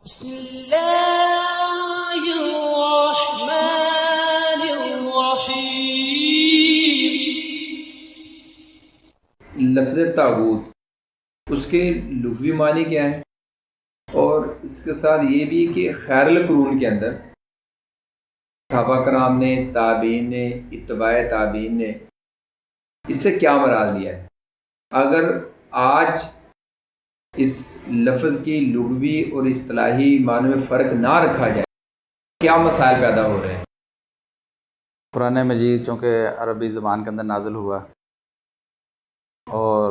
بسم اللہ الرحمن الرحیم۔ لفظ طاغوت اس کے لغوی معنی کیا ہے، اور اس کے ساتھ یہ بھی کہ خیر القرون کے اندر صحابہ کرام نے، تابعین نے، اتباع تابعین نے اس سے کیا مراد لیا ہے۔ اگر آج اس لفظ کی لغوی اور اصطلاحی معنی میں فرق نہ رکھا جائے، کیا مسائل پیدا ہو رہے ہیں۔ قرآن مجید چونکہ عربی زبان کے اندر نازل ہوا، اور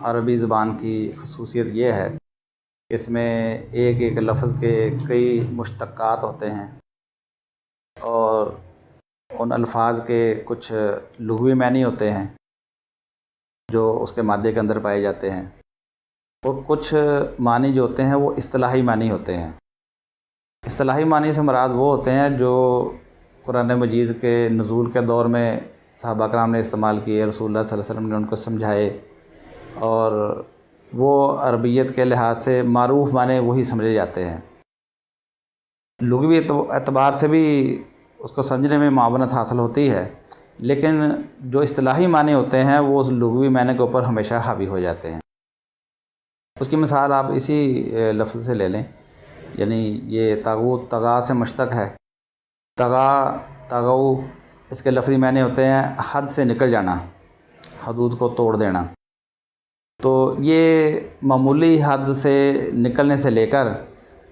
عربی زبان کی خصوصیت یہ ہے کہ اس میں ایک ایک لفظ کے کئی مشتقات ہوتے ہیں، اور ان الفاظ کے کچھ لغوی معنی ہوتے ہیں جو اس کے مادے کے اندر پائے جاتے ہیں، اور کچھ معنی جو ہوتے ہیں وہ اصطلاحی معنی ہوتے ہیں۔ اصطلاحی معنی سے مراد وہ ہوتے ہیں جو قرآن مجید کے نزول کے دور میں صحابہ کرام نے استعمال کیے، رسول اللہ صلی اللہ علیہ وسلم نے ان کو سمجھائے، اور وہ عربیت کے لحاظ سے معروف معنی وہی سمجھے جاتے ہیں۔ لغوی اعتبار سے بھی اس کو سمجھنے میں معاونت حاصل ہوتی ہے، لیکن جو اصطلاحی معنی ہوتے ہیں وہ اس لغوی معنی کے اوپر ہمیشہ حاوی ہو جاتے ہیں۔ اس کی مثال آپ اسی لفظ سے لے لیں، یعنی یہ طاغوت طغا سے مشتق ہے۔ طغا، طغو، اس کے لفظی معنی ہوتے ہیں حد سے نکل جانا، حدود کو توڑ دینا۔ تو یہ معمولی حد سے نکلنے سے لے کر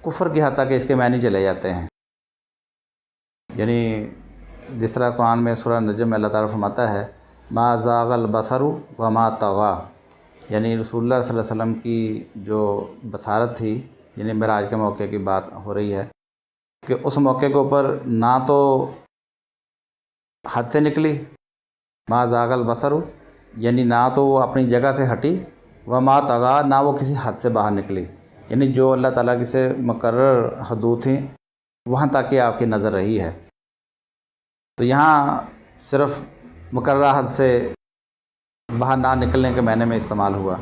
کفر کی حد تک اس کے معنی چلے جاتے ہیں۔ یعنی جس طرح قرآن میں سورہ نجم میں اللہ تعالیٰ فرماتا ہے ما زاغ البصر وما طغى، یعنی رسول اللہ صلی اللہ علیہ وسلم کی جو بصارت تھی، یعنی معراج کے موقع کی بات ہو رہی ہے کہ اس موقع کے اوپر نہ تو حد سے نکلی، ما زاغ البصر، یعنی نہ تو وہ اپنی جگہ سے ہٹی، وما طغى، نہ وہ کسی حد سے باہر نکلی، یعنی جو اللہ تعالیٰ کی سے مقرر حدود تھیں وہاں تک کہ آپ کی نظر رہی ہے۔ تو یہاں صرف مقررہ حد سے باہر نہ نکلنے کے معنی میں استعمال ہوا۔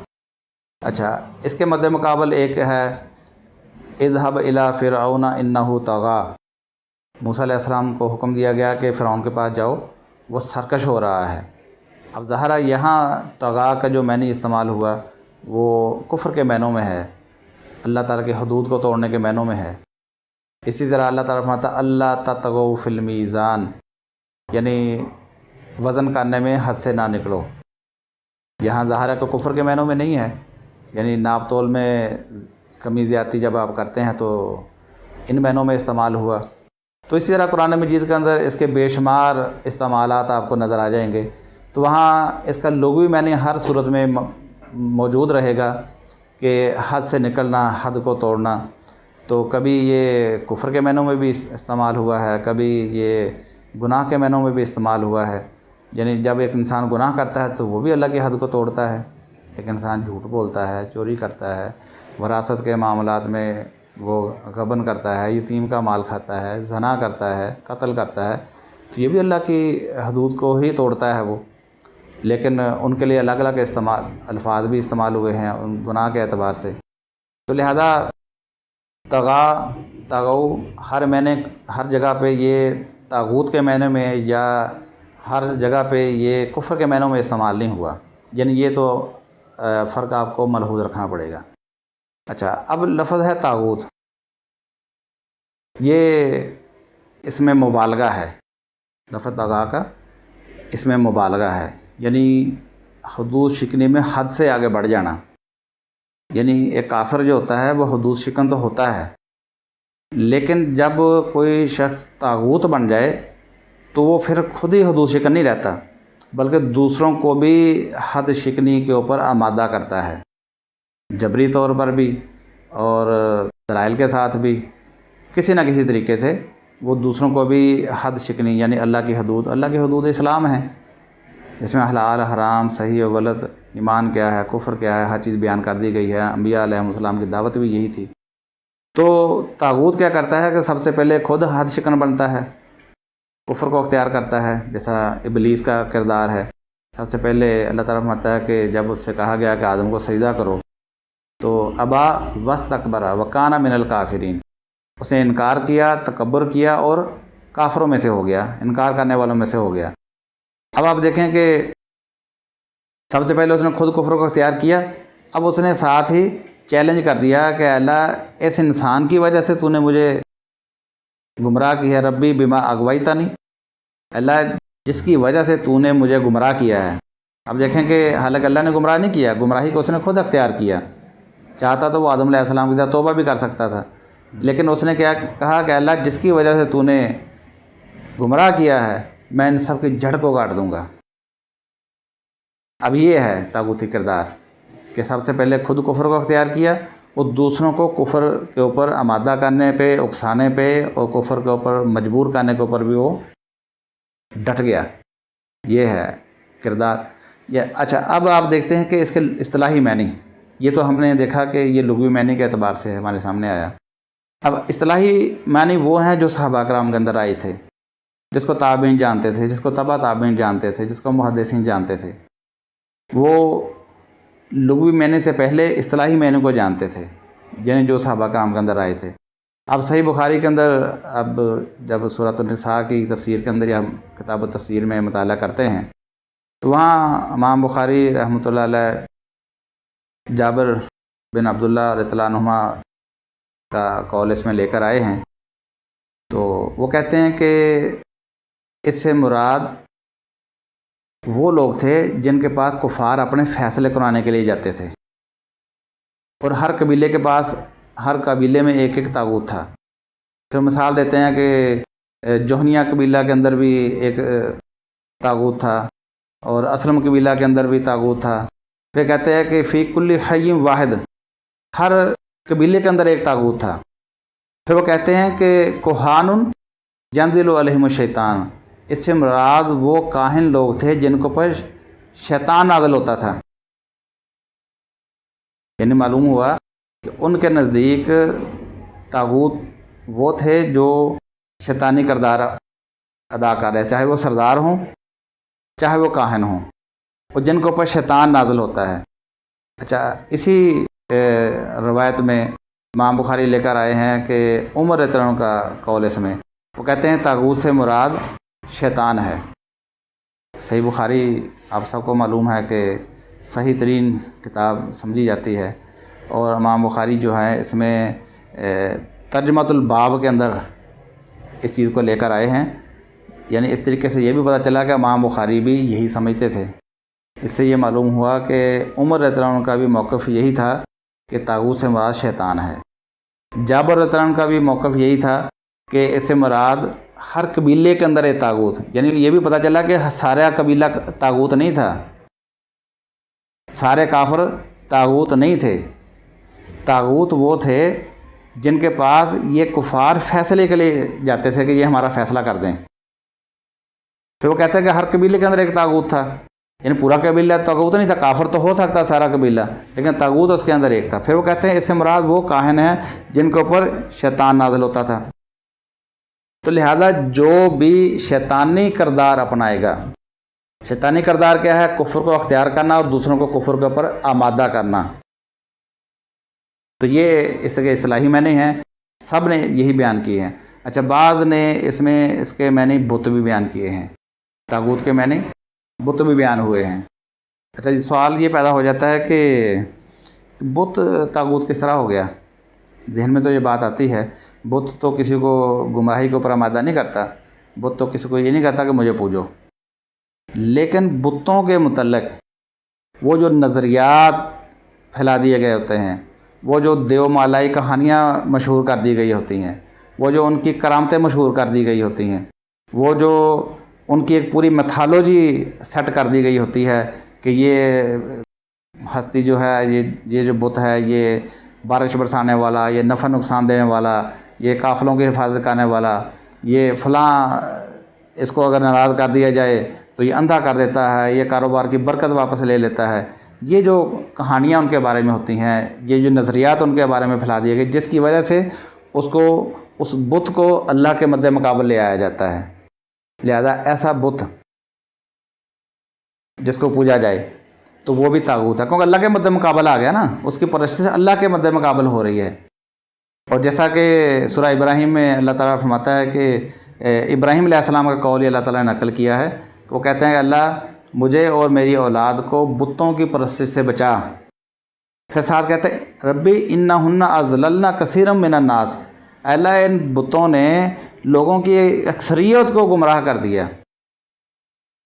اچھا، اس کے مد مقابل ایک ہے اذهب الى فرعون انه طغى، موسیٰ علیہ السلام کو حکم دیا گیا کہ فرعون کے پاس جاؤ، وہ سرکش ہو رہا ہے۔ اب ظاہر ہے یہاں طغا کا جو معنی استعمال ہوا وہ کفر کے معنوں میں ہے، اللہ تعالیٰ کی حدود کو توڑنے کے معنوں میں ہے۔ اسی طرح اللہ تعالیٰ فرماتا اللہ تطغوا فی المیزان، یعنی وزن کرنے میں حد سے نہ نکلو۔ یہاں ظاہر ہے کہ کفر کے معنوں میں نہیں ہے، یعنی ناپ تول میں کمی زیادتی جب آپ کرتے ہیں تو ان معنوں میں استعمال ہوا۔ تو اسی طرح قرآن مجید کے اندر اس کے بے شمار استعمالات آپ کو نظر آ جائیں گے، تو وہاں اس کا لغوی معنی ہر صورت میں موجود رہے گا کہ حد سے نکلنا، حد کو توڑنا۔ تو کبھی یہ کفر کے معنوں میں بھی استعمال ہوا ہے، کبھی یہ گناہ کے معنوں میں بھی استعمال ہوا ہے، یعنی جب ایک انسان گناہ کرتا ہے تو وہ بھی اللہ کی حد کو توڑتا ہے۔ ایک انسان جھوٹ بولتا ہے، چوری کرتا ہے، وراثت کے معاملات میں وہ غبن کرتا ہے، یتیم کا مال کھاتا ہے، زنا کرتا ہے، قتل کرتا ہے، تو یہ بھی اللہ کی حدود کو ہی توڑتا ہے وہ، لیکن ان کے لیے الگ الگ الفاظ بھی استعمال ہوئے ہیں ان گناہ کے اعتبار سے۔ تو لہذا طغا، طغو ہر معنی، ہر جگہ پہ یہ طاغوت کے معنی میں یا ہر جگہ پہ یہ کفر کے معنوں میں استعمال نہیں ہوا، یعنی یہ تو فرق آپ کو ملحوظ رکھنا پڑے گا۔ اچھا، اب لفظ ہے طاغوت، یہ اس میں مبالغہ ہے، لفظ طغا کا اس میں مبالغہ ہے، یعنی حدود شکنی میں حد سے آگے بڑھ جانا۔ یعنی ایک کافر جو ہوتا ہے وہ حدود شکن تو ہوتا ہے، لیکن جب کوئی شخص طاغوت بن جائے تو وہ پھر خود ہی حدود شکن نہیں رہتا، بلکہ دوسروں کو بھی حد شکنی کے اوپر آمادہ کرتا ہے، جبری طور پر بھی اور دلائل کے ساتھ بھی، کسی نہ کسی طریقے سے وہ دوسروں کو بھی حد شکنی، یعنی اللہ کی حدود اسلام ہیں، اس میں حلال حرام، صحیح و غلط، ایمان کیا ہے، کفر کیا ہے، ہر چیز بیان کر دی گئی ہے۔ انبیاء علیہ السلام کی دعوت بھی یہی تھی۔ تو طاغوت کیا کرتا ہے کہ سب سے پہلے خود حد شکن بنتا ہے، کفر کو اختیار کرتا ہے، جیسا ابلیس کا کردار ہے۔ سب سے پہلے اللہ تعالیٰ فرماتا ہے کہ جب اس سے کہا گیا کہ آدم کو سجدہ کرو تو ابا واستکبر وکان من الکافرین، اس نے انکار کیا، تکبر کیا اور کافروں میں سے ہو گیا، انکار کرنے والوں میں سے ہو گیا۔ اب آپ دیکھیں کہ سب سے پہلے اس نے خود کفر کو اختیار کیا، اب اس نے ساتھ ہی چیلنج کر دیا کہ اللہ اس انسان کی وجہ سے تو نے مجھے گمراہ کیا ہے، ربی بما اغویتنی، اللہ جس کی وجہ سے تو نے مجھے گمراہ کیا ہے۔ اب دیکھیں کہ حالانکہ اللہ نے گمراہ نہیں کیا، گمراہی کو اس نے خود اختیار کیا، چاہتا تو وہ آدم علیہ السلام کی طرح توبہ بھی کر سکتا تھا، لیکن اس نے کیا کہا کہ اللہ جس کی وجہ سے تو نے گمراہ کیا ہے میں ان سب کی جڑ کو کاٹ دوں گا۔ اب یہ ہے طاغوتی کردار کہ سب سے پہلے خود کفر کو اختیار کیا اور دوسروں کو کفر کے اوپر آمادہ کرنے پہ، اکسانے پہ اور کفر کے اوپر مجبور کرنے کے اوپر بھی وہ ڈٹ گیا۔ یہ ہے کردار۔ اچھا، اب آپ دیکھتے ہیں کہ اس کے اصطلاحی معنی، یہ تو ہم نے دیکھا کہ یہ لغوی معنی کے اعتبار سے ہمارے سامنے آیا۔ اب اصطلاحی معنی وہ ہیں جو صحابہ کرام کے اندر آئے تھے، جس کو تابعین جانتے تھے، جس کو تبع تابعین جانتے تھے، جس کو محدثین جانتے تھے، وہ لغوی معنی سے پہلے اصطلاحی معنی کو جانتے تھے، یعنی جو صحابہ کرام کے اندر آئے تھے۔ اب صحیح بخاری کے اندر اب جب سورۃ النساء کی تفسیر کے اندر یا کتاب التفسیر میں مطالعہ کرتے ہیں تو وہاں امام بخاری رحمۃ اللہ علیہ جابر بن عبداللہ رضی اللہ عنہما کا قول اس میں لے کر آئے ہیں، تو وہ کہتے ہیں کہ اس سے مراد وہ لوگ تھے جن کے پاس کفار اپنے فیصلے کرانے کے لیے جاتے تھے، اور ہر قبیلے کے پاس، ہر قبیلے میں ایک ایک طاغوت تھا۔ پھر مثال دیتے ہیں کہ جوہنیہ قبیلہ کے اندر بھی ایک طاغوت تھا اور اسلم قبیلہ کے اندر بھی طاغوت تھا۔ پھر کہتے ہیں کہ فی کل حی واحد، ہر قبیلے کے اندر ایک طاغوت تھا۔ پھر وہ کہتے ہیں کہ کوہان ینزل علیہم الشیطان، اس سے مراد وہ کاہن لوگ تھے جن کو پر شیطان نازل ہوتا تھا۔ یعنی معلوم ہوا کہ ان کے نزدیک طاغوت وہ تھے جو شیطانی کردار ادا کر رہے، چاہے وہ سردار ہوں چاہے وہ کاہن ہوں، اور جن کے اوپر شیطان نازل ہوتا ہے۔ اچھا، اسی روایت میں امام بخاری لے کر آئے ہیں کہ عمر رضی اللہ عنہ کا قول اس میں، وہ کہتے ہیں طاغوت سے مراد شیطان ہے۔ صحیح بخاری آپ سب کو معلوم ہے کہ صحیح ترین کتاب سمجھی جاتی ہے، اور امام بخاری جو ہے اس میں ترجمۃ الباب کے اندر اس چیز کو لے کر آئے ہیں۔ یعنی اس طریقے سے یہ بھی پتہ چلا کہ امام بخاری بھی یہی سمجھتے تھے۔ اس سے یہ معلوم ہوا کہ عمر رضی اللہ عنہ کا بھی موقف یہی تھا کہ طاغوت سے مراد شیطان ہے۔ جابر رضی اللہ عنہ کا بھی موقف یہی تھا کہ اس سے مراد ہر قبیلے کے اندر ایک طاغوت، یعنی یہ بھی پتہ چلا کہ سارا قبیلہ طاغوت نہیں تھا، سارے کافر طاغوت نہیں تھے، طاغوت وہ تھے جن کے پاس یہ کفار فیصلے کے لیے جاتے تھے کہ یہ ہمارا فیصلہ کر دیں۔ پھر وہ کہتے ہیں کہ ہر قبیلے کے اندر ایک طاغوت تھا، یعنی پورا قبیلہ طاغوت نہیں تھا، کافر تو ہو سکتا سارا قبیلہ، لیکن طاغوت اس کے اندر ایک تھا۔ پھر وہ کہتے ہیں اس سے مراد وہ کاہن ہیں جن کے اوپر شیطان نازل ہوتا تھا۔ تو لہذا جو بھی شیطانی کردار اپنائے گا، شیطانی کردار کیا ہے؟ کفر کو اختیار کرنا اور دوسروں کو کفر کے اوپر آمادہ کرنا۔ تو یہ اس کے اصطلاحی معنی ہیں، سب نے یہی بیان کیے ہیں۔ اچھا، بعض نے اس میں اس کے معنی بت بھی بیان کیے ہیں، طاغوت کے معنی بت بھی بیان ہوئے ہیں۔ اچھا جی، سوال یہ پیدا ہو جاتا ہے کہ بت طاغوت کس طرح ہو گیا؟ ذہن میں تو یہ بات آتی ہے، بت تو کسی کو گمراہی کے اوپر آمادہ نہیں کرتا، بت تو کسی کو یہ نہیں کہتا کہ مجھے پوجو، لیکن بتوں کے متعلق وہ جو نظریات پھیلا دیے گئے ہوتے ہیں، وہ جو دیو مالائی کہانیاں مشہور کر دی گئی ہوتی ہیں، وہ جو ان کی کرامتیں مشہور کر دی گئی ہوتی ہیں، وہ جو ان کی ایک پوری میتھالوجی سیٹ کر دی گئی ہوتی ہے کہ یہ ہستی جو ہے، یہ جو بت ہے، یہ بارش برسانے والا، یہ نفع نقصان دینے والا، یہ قافلوں کی حفاظت کرنے والا، یہ فلاں، اس کو اگر ناراض کر دیا جائے تو یہ اندھا کر دیتا ہے، یہ کاروبار کی برکت واپس لے لیتا ہے۔ یہ جو کہانیاں ان کے بارے میں ہوتی ہیں، یہ جو نظریات ان کے بارے میں پھیلا دیے گئے، جس کی وجہ سے اس بت کو اللہ کے مد مقابل لے آیا جاتا ہے۔ لہذا ایسا بت جس کو پوجا جائے تو وہ بھی طاغوت ہے، کیونکہ اللہ کے مد مقابل آ گیا نا، اس کی پرستش اللہ کے مد مقابل ہو رہی ہے۔ اور جیسا کہ سورہ ابراہیم میں اللہ تعالیٰ فرماتا ہے کہ ابراہیم علیہ السلام کا قول اللہ تعالیٰ نے نقل کیا ہے کہ وہ کہتے ہیں کہ اللہ مجھے اور میری اولاد کو بتوں کی پرستش سے بچا۔ پھر ساتھ کہتے ہیں ربی انہن اضللن کثیرا من الناس، اللہ ان بتوں نے لوگوں کی اکثریت کو گمراہ کر دیا۔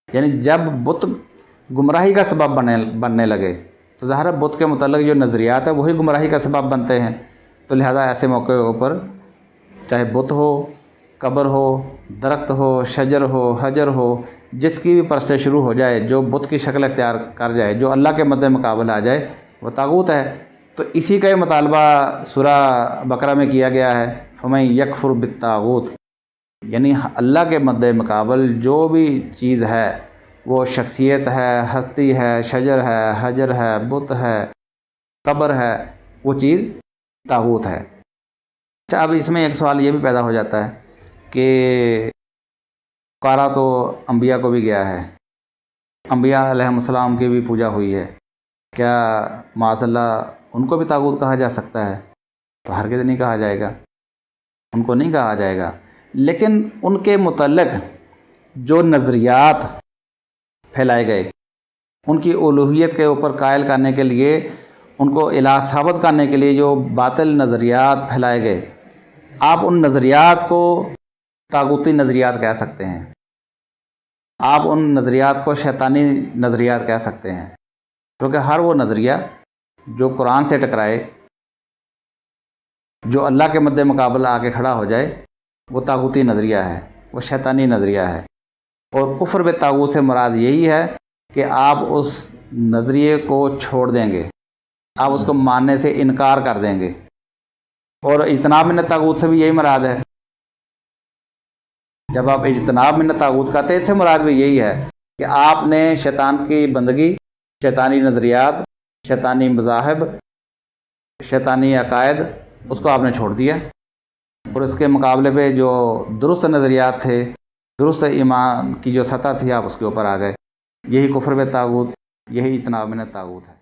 یعنی جب بت گمراہی کا سبب بننے لگے تو ظاہر بت کے متعلق جو نظریات ہیں وہی گمراہی کا سبب بنتے ہیں، تو لہذا ایسے موقعوں پر چاہے بت ہو، قبر ہو، درخت ہو، شجر ہو، حجر ہو، جس کی بھی پرستش شروع ہو جائے، جو بت کی شکل اختیار کر جائے، جو اللہ کے مد مقابل آ جائے، وہ طاغوت ہے۔ تو اسی کا مطالبہ سورہ بقرہ میں کیا گیا ہے، فَمَن یکفر بالطاغوت، یعنی اللہ کے مد مقابل جو بھی چیز ہے، وہ شخصیت ہے، ہستی ہے، شجر ہے، حجر ہے، بت ہے، قبر ہے، وہ چیز طاغوت ہے۔ اچھا، اب اس میں ایک سوال یہ بھی پیدا ہو جاتا ہے کہ پکارا تو انبیاء کو بھی گیا ہے، انبیاء علیہ السلام کی بھی پوجا ہوئی ہے، کیا معاذ اللہ ان کو بھی طاغوت کہا جا سکتا ہے؟ تو ہرگز نہیں کہا جائے گا، ان کو نہیں کہا جائے گا، لیکن ان کے متعلق جو نظریات پھیلائے گئے، ان کی الوہیت کے اوپر قائل کرنے کے لیے، ان کو الہ ثابت کرنے کے لیے جو باطل نظریات پھیلائے گئے، آپ ان نظریات کو طاغوتی نظریات کہہ سکتے ہیں، آپ ان نظریات کو شیطانی نظریات کہہ سکتے ہیں، کیونکہ ہر وہ نظریہ جو قرآن سے ٹکرائے، جو اللہ کے مد مقابل آ کے کھڑا ہو جائے، وہ طاغوتی نظریہ ہے، وہ شیطانی نظریہ ہے۔ اور کفر بالطاغوت سے مراد یہی ہے کہ آپ اس نظریے کو چھوڑ دیں گے، آپ اس کو ماننے سے انکار کر دیں گے، اور اجتناب من الطاغوت سے بھی یہی مراد ہے۔ جب آپ اجتناب من الطاغوت کہتے ہیں، اس سے مراد بھی یہی ہے کہ آپ نے شیطان کی بندگی، شیطانی نظریات، شیطانی مذاہب، شیطانی عقائد، اس کو آپ نے چھوڑ دیا، اور اس کے مقابلے پہ جو درست نظریات تھے، درست ایمان کی جو سطح تھی، آپ اس کے اوپر آ گئے۔ یہی کفر بالطاغوت، یہی اجتناب من الطاغوت ہے۔